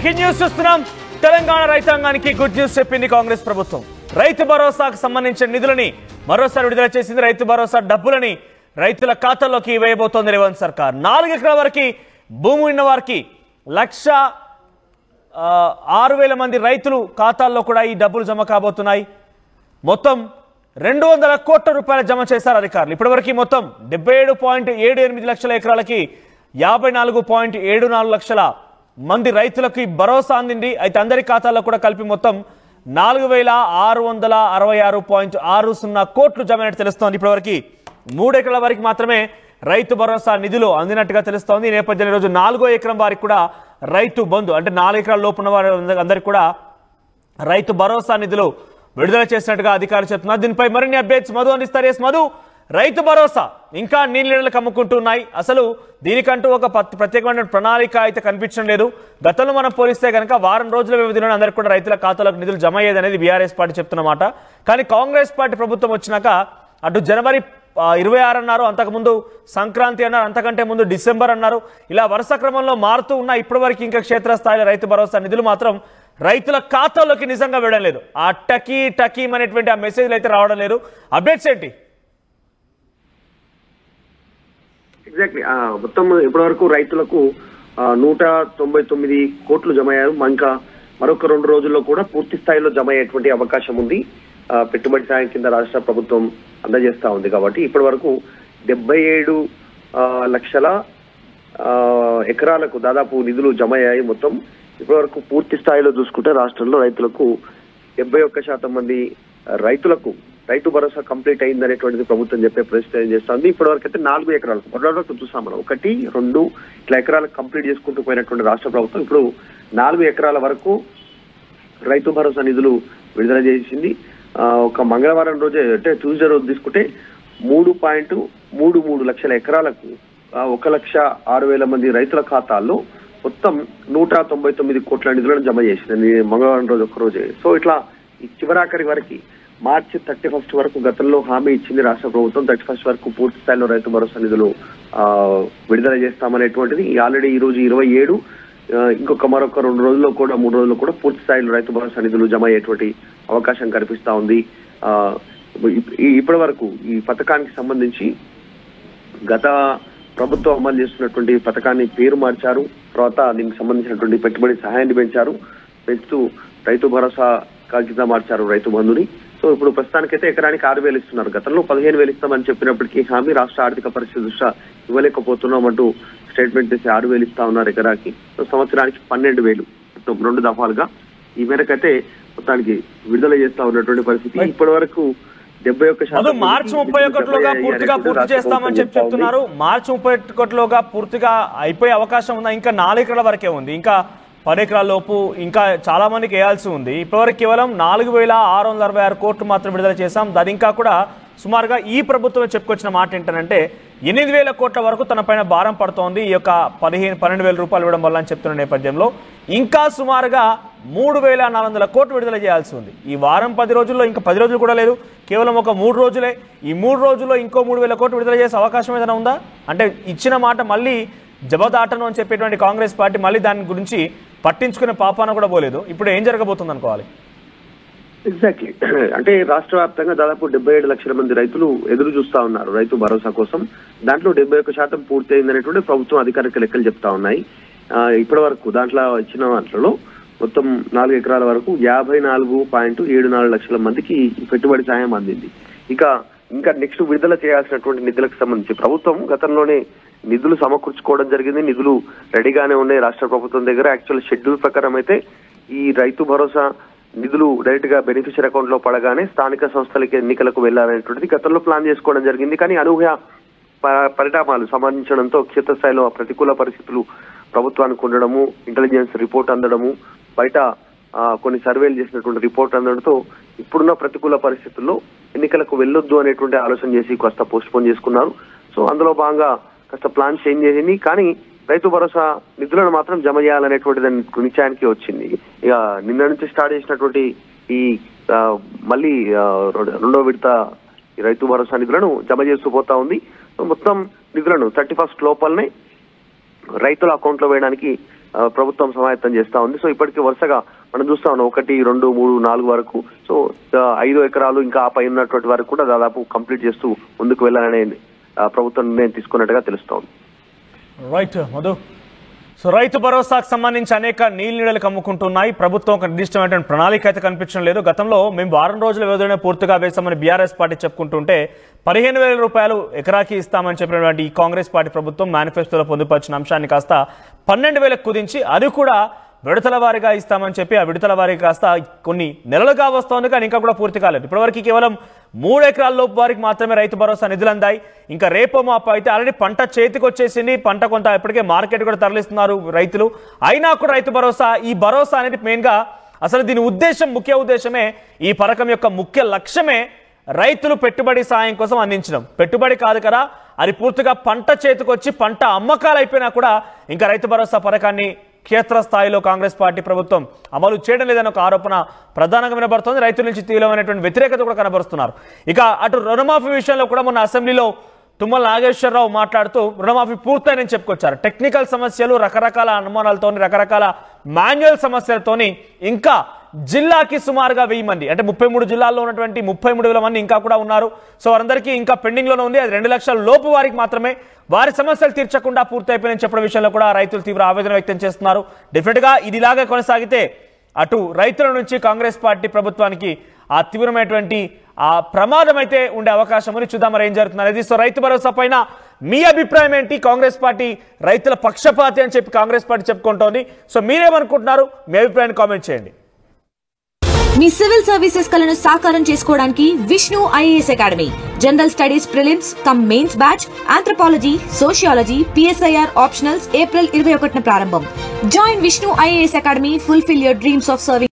Breaking news చూస్తున్నాం. తెలంగాణ రైతాంగానికి good news చెప్పింది కాంగ్రెస్ ప్రభుత్వం. రైతు భరోసాకు సంబంధించిన నిధులని మరోసారి విడుదల చేసింది. రైతు భరోసా డబ్బులని రైతుల ఖాతాల్లోకి వేయబోతోంది రేవంత్ సర్కార్. 4 ఎకరాల వరకు భూమి ఉన్న వారికి 1,06,000 మంది రైతులు ఖాతాల్లో కూడా ఈ డబ్బులు జమ కాబోతున్నాయి. మొత్తం 200 కోట్ల రూపాయలు జమ చేశారు అధికారులు. ఇప్పటివరకు మొత్తం 77.78 లక్షల ఎకరాలకి 54.74 లక్షల మంది రైతులకు భరోసా అందింది. అయితే అందరి ఖాతాల్లో కూడా కలిపి మొత్తం 4,666.60 కోట్లు జమ అయినట్టు తెలుస్తోంది. ఇప్పటివరకు 3 ఎకరాల వరకు మాత్రమే రైతు భరోసా నిధులు అందినట్టుగా తెలుస్తోంది. ఈ నేపథ్యంలో ఈరోజు 4వ ఎకరం వారికి కూడా రైతు బంధు అంటే 4 ఎకరాల లోపు ఉన్న వారి అందరికీ కూడా రైతు భరోసా నిధులు విడుదల చేసినట్టుగా అధికారులు చెప్తున్నారు. దీనిపై మరిన్ని అప్డేట్స్ మధు అందిస్తారు. ఎస్ మధు, రైతు భరోసా ఇంకా నీళ్ళకు అమ్ముకుంటున్నాయి. అసలు దీనికంటూ ఒక ప్రత్యేకమైన ప్రణాళిక అయితే కనిపించడం లేదు. గతంలో మనం పోలిస్తే కనుక వారం రోజుల వ్యవధిలో అందరికీ కూడా రైతుల ఖాతాలకు నిధులు జమ అయ్యేది అనేది బీఆర్ఎస్ పార్టీ చెప్తున్నమాట. కానీ కాంగ్రెస్ పార్టీ ప్రభుత్వం వచ్చినాక అటు జనవరి 26 అన్నారు, అంతకుముందు సంక్రాంతి అన్నారు, అంతకంటే ముందు డిసెంబర్ అన్నారు. ఇలా వరుస క్రమంలో మారుతూ ఉన్న ఇప్పటివరకు ఇంకా క్షేత్రస్థాయిలో రైతు భరోసా నిధులు మాత్రం రైతుల ఖాతాల్లోకి నిజంగా వెళ్ళడం లేదు. ఆ టకీమ్ అనేటువంటి ఆ మెసేజ్లు అయితే రావడం లేదు. అప్డేట్స్ ఏంటి? ఎగ్జాక్ట్లీ మొత్తం ఇప్పటివరకు రైతులకు 199 కోట్లు జమ అయ్యారు. ఇంకా మరొక 2 రోజుల్లో కూడా పూర్తి స్థాయిలో జమ అయ్యేటువంటి అవకాశం ఉంది. పెట్టుబడి సాయం కింద రాష్ట్ర ప్రభుత్వం అందజేస్తా ఉంది. కాబట్టి ఇప్పటి వరకు 77 లక్షల ఎకరాలకు దాదాపు నిధులు జమ అయ్యాయి. మొత్తం ఇప్పటి వరకు పూర్తి స్థాయిలో చూసుకుంటే రాష్ట్రంలో రైతులకు 71% మంది రైతులకు రైతు భరోసా కంప్లీట్ అయిందనేటువంటిది ప్రభుత్వం చెప్పే ప్రయత్నం చేస్తుంది. ఇప్పటి వరకు అయితే 4 ఎకరాలకు మొదటి చూసాం మనం 1, 2 ఇట్లా ఎకరాలకు కంప్లీట్ చేసుకుంటూ పోయినటువంటి రాష్ట్ర ప్రభుత్వం ఇప్పుడు 4 ఎకరాల వరకు రైతు భరోసా నిధులు విడుదల చేసింది. ఒక మంగళవారం రోజే అంటే ట్యూస్డే రోజు తీసుకుంటే 3.33 లక్షల ఎకరాలకు 1,06,000 మంది రైతుల ఖాతాల్లో మొత్తం 199 కోట్ల నిధులను జమ చేసింది మంగళవారం రోజు ఒక్క రోజే. సో ఇట్లా ఈ చివరాఖరి వరకు మార్చి 31 వరకు గతంలో హామీ ఇచ్చింది రాష్ట్ర ప్రభుత్వం. 31 వరకు పూర్తి స్థాయిలో రైతు భరోసా నిధులు విడుదల చేస్తామనేటువంటిది. ఆల్రెడీ ఈ రోజు 27, ఇంకొక మరొక 2 రోజుల్లో కూడా 3 రోజుల్లో కూడా పూర్తి స్థాయిలో రైతు భరోసా నిధులు జమ అయ్యేటువంటి అవకాశం కనిపిస్తా ఉంది. ఇప్పటి వరకు ఈ పథకానికి సంబంధించి గత ప్రభుత్వం అమలు చేస్తున్నటువంటి పథకాన్ని పేరు మార్చారు. తర్వాత దీనికి సంబంధించినటువంటి పెట్టుబడి సహాయాన్ని పెంచుతూ రైతు భరోసా కింద మార్చారు రైతు బంధుని. సో ఇప్పుడు ప్రస్తుతానికైతే ఎకరానికి 6,000 ఇస్తున్నారు. గతంలో 15,000 ఇస్తామని చెప్పినప్పటికీ హామీ రాష్ట్ర ఆర్థిక పరిస్థితి దృష్ట్యా ఇవ్వలేకపోతున్నాం అంటూ స్టేట్మెంట్ చేసి 6,000 ఇస్తా ఉన్నారు ఎకరాకి. సంవత్సరానికి 12,000 2 దఫాలుగా ఈ మేరకైతే మొత్తానికి విడుదల చేస్తా ఉన్నటువంటి పరిస్థితి. ఇప్పటి వరకు 71% మార్చి 31లోగా పూర్తిగా పూర్తి చేస్తామని చెప్తున్నారు. మార్చి 31లోగా పూర్తిగా అయిపోయే అవకాశం ఉందా? ఇంకా 4 ఎకరాల వరకే ఉంది. ఇంకా 10 ఎకరాల లోపు ఇంకా చాలా మందికి వేయాల్సి ఉంది. ఇప్పటివరకు కేవలం 4,666 కోట్లు మాత్రం విడుదల చేశాం. దాని ఇంకా కూడా సుమారుగా ఈ ప్రభుత్వమే చెప్పుకొచ్చిన మాట ఏంటంటే 8,000 కోట్ల వరకు తన పైన భారం పడుతోంది ఈ యొక్క 12,000 రూపాయలు ఇవ్వడం వల్ల అని చెప్తున్న నేపథ్యంలో ఇంకా సుమారుగా 3,400 కోట్లు విడుదల చేయాల్సి ఉంది. ఈ వారం 10 రోజుల్లో ఇంకా 10 రోజులు కూడా లేదు, కేవలం ఒక 3 రోజులే. ఈ 3 రోజుల్లో ఇంకో 3,000 కోట్లు విడుదల చేసే అవకాశం ఏదైనా ఉందా? అంటే ఇచ్చిన మాట మళ్ళీ జబదాటను అని చెప్పేటువంటి కాంగ్రెస్ పార్టీ మళ్ళీ దాని గురించి పట్టించుకునే పాపాన కూడా పోలేదు. ఇప్పుడు ఏం జరగబోతుంది అనుకోవాలి? ఎగ్జాక్ట్లీ అంటే రాష్ట్ర వ్యాప్తంగా దాదాపు 77 లక్షల మంది రైతులు ఎదురు చూస్తా ఉన్నారు రైతు భరోసా కోసం. దాంట్లో 71% పూర్తి అయిందనేటువంటి ప్రభుత్వం అధికారిక లెక్కలు చెప్తా ఉన్నాయి. ఇప్పటి వరకు దాంట్లో ఇచ్చిన వాటిలో మొత్తం 4 ఎకరాల వరకు 54.74 లక్షల మందికి పెట్టుబడి సాయం అందింది. ఇంకా నెక్స్ట్ విడుదల చేయాల్సినటువంటి నిధులకు సంబంధించి ప్రభుత్వం గతంలోనే నిధులు సమకూర్చుకోవడం జరిగింది. నిధులు రెడీగానే ఉన్నాయి రాష్ట్ర ప్రభుత్వం దగ్గర. యాక్చువల్ షెడ్యూల్ ప్రకారం అయితే ఈ రైతు భరోసా నిధులు డైరెక్ట్ గా బెనిఫిషియర్ అకౌంట్ లో పడగానే స్థానిక సంస్థలకి ఎన్నికలకు వెళ్లాలనేటువంటిది గతంలో ప్లాన్ చేసుకోవడం జరిగింది. కానీ అనూహ్య పరిణామాలు సంబంధించడంతో క్షేత్రస్థాయిలో ప్రతికూల పరిస్థితులు ప్రభుత్వానికి ఉండడము, ఇంటెలిజెన్స్ రిపోర్ట్ అందడము, బయట కొన్ని సర్వేలు చేసినటువంటి రిపోర్ట్ అందడంతో ఇప్పుడున్న ప్రతికూల పరిస్థితుల్లో ఎన్నికలకు వెళ్ళొద్దు అనేటువంటి ఆలోచన చేసి కాస్త పోస్ట్ పోన్ చేసుకున్నారు. సో అందులో భాగంగా కాస్త ప్లాన్ చేంజ్ చేసింది. కానీ రైతు భరోసా నిధులను మాత్రం జమ చేయాలనేటువంటి దాని నిశ్చయానికి వచ్చింది. ఇక నిన్న నుంచి స్టార్ట్ చేసినటువంటి ఈ మళ్ళీ 2వ విడత రైతు భరోసా నిధులను జమ చేస్తూ పోతా ఉంది. మొత్తం నిధులను 31 లోపలనే రైతుల అకౌంట్ లో వేయడానికి ప్రభుత్వం సమాయత్తం చేస్తా ఉంది. సో ఇప్పటికీ వరుసగా మనం చూస్తా ఉన్నాం 1, 2, 3, 4 వరకు. సో 5 ఎకరాలు ఇంకా ఆ పై ఉన్నటువంటి వరకు కూడా దాదాపు కంప్లీట్ చేస్తూ ముందుకు వెళ్ళాలనే ప్రభుత్వం నిర్ణయం తీసుకున్నట్టుగా తెలుస్తోంది. రైట్ మధు. సో రైతు భరోసాకు సంబంధించి అనేక నీళ్లు కమ్ముకుంటున్నాయి. ప్రభుత్వం ఒక నిర్దిష్టమైనటువంటి ప్రణాళిక అయితే కనిపించడం లేదు. గతంలో మేము వారం రోజుల వ్యవధిలోనే పూర్తిగా వేసామని బీఆర్ఎస్ పార్టీ చెప్పుకుంటుంటే 15,000 రూపాయలు ఎకరాకి ఇస్తామని చెప్పినటువంటి ఈ కాంగ్రెస్ పార్టీ ప్రభుత్వం మేనిఫెస్టోలో పొందుపరిచిన అంశాన్ని కాస్త 12,000 కుదించి అది కూడా విడతల వారీగా ఇస్తామని చెప్పి ఆ విడతల వారీగా కాస్త కొన్ని నెలలుగా వస్తోంది, కానీ ఇంకా కూడా పూర్తి కాలేదు. ఇప్పటివరకు కేవలం 3 ఎకరాల లోపు వారికి మాత్రమే రైతు భరోసా నిధులు అందాయి. ఇంకా రేపో మాపో అయితే ఆల్రెడీ పంట చేతికి వచ్చేసింది. పంట కొంత ఇప్పటికే మార్కెట్ కూడా తరలిస్తున్నారు రైతులు. అయినా కూడా రైతు భరోసా, ఈ భరోసా అనేది మెయిన్గా అసలు దీని ఉద్దేశం, ముఖ్య ఉద్దేశమే, ఈ పథకం యొక్క ముఖ్య లక్ష్యమే రైతులు పెట్టుబడి సాయం కోసం అందించడం. పెట్టుబడి కాదు కదా, అది పూర్తిగా పంట చేతికొచ్చి పంట అమ్మకాలు అయిపోయినా కూడా ఇంకా రైతు భరోసా పథకాన్ని క్షేత్రస్థాయిలో కాంగ్రెస్ పార్టీ ప్రభుత్వం అమలు చేయడం లేదన్న ఒక ఆరోపణ ప్రధానంగా వినబడుతోంది. రైతుల నుంచి తీవ్రమైనటువంటి వ్యతిరేకత కూడా కనబరుస్తున్నారు. ఇక అటు రుణమాఫీ విషయంలో కూడా మొన్న అసెంబ్లీలో తుమ్మల నాగేశ్వరరావు మాట్లాడుతూ రుణమాఫీ పూర్తయినని చెప్పుకొచ్చారు. టెక్నికల్ సమస్యలు, రకరకాల అనుమానాలతోని, రకరకాల మాన్యువల్ సమస్యలతోని ఇంకా జిల్లాకి సుమారుగా 1000 మంది, అంటే 33 జిల్లాల్లో ఉన్నటువంటి 33,000 మంది ఇంకా కూడా ఉన్నారు. సో వారందరికీ ఇంకా పెండింగ్ లోనే ఉంది. అది 2 లక్షల లోపు వారికి మాత్రమే వారి సమస్యలు తీర్చకుండా పూర్తయిపోయినని చెప్పడం విషయంలో కూడా రైతులు తీవ్ర ఆవేదన వ్యక్తం చేస్తున్నారు. డెఫినెట్ గా ఇదిలాగా కొనసాగితే అటు రైతుల నుంచి కాంగ్రెస్ పార్టీ ప్రభుత్వానికి ఆ తీవ్రమైనటువంటి ఆ ప్రమాదం అయితే ఉండే అవకాశం ఉంది. చూద్దాం మరి ఏం జరుగుతుంది అనేది. సో రైతు భరోసా పైన మీ అభిప్రాయం ఏంటి? కాంగ్రెస్ పార్టీ రైతుల పక్షపాతి అని చెప్పి కాంగ్రెస్ పార్టీ చెప్పుకుంటోంది. సో మీరేమనుకుంటున్నారు? మీ అభిప్రాయాన్ని కామెంట్ చేయండి. మీ సివిల్ సర్వీసెస్ కలను సాకారం చేసుకోవడానికి Vishnu IAS academy general studies prelims cum mains batch, anthropology, sociology, PSIR optionals April 21న ప్రారంభం. Join Vishnu IAS academy, fulfil your dreams of serving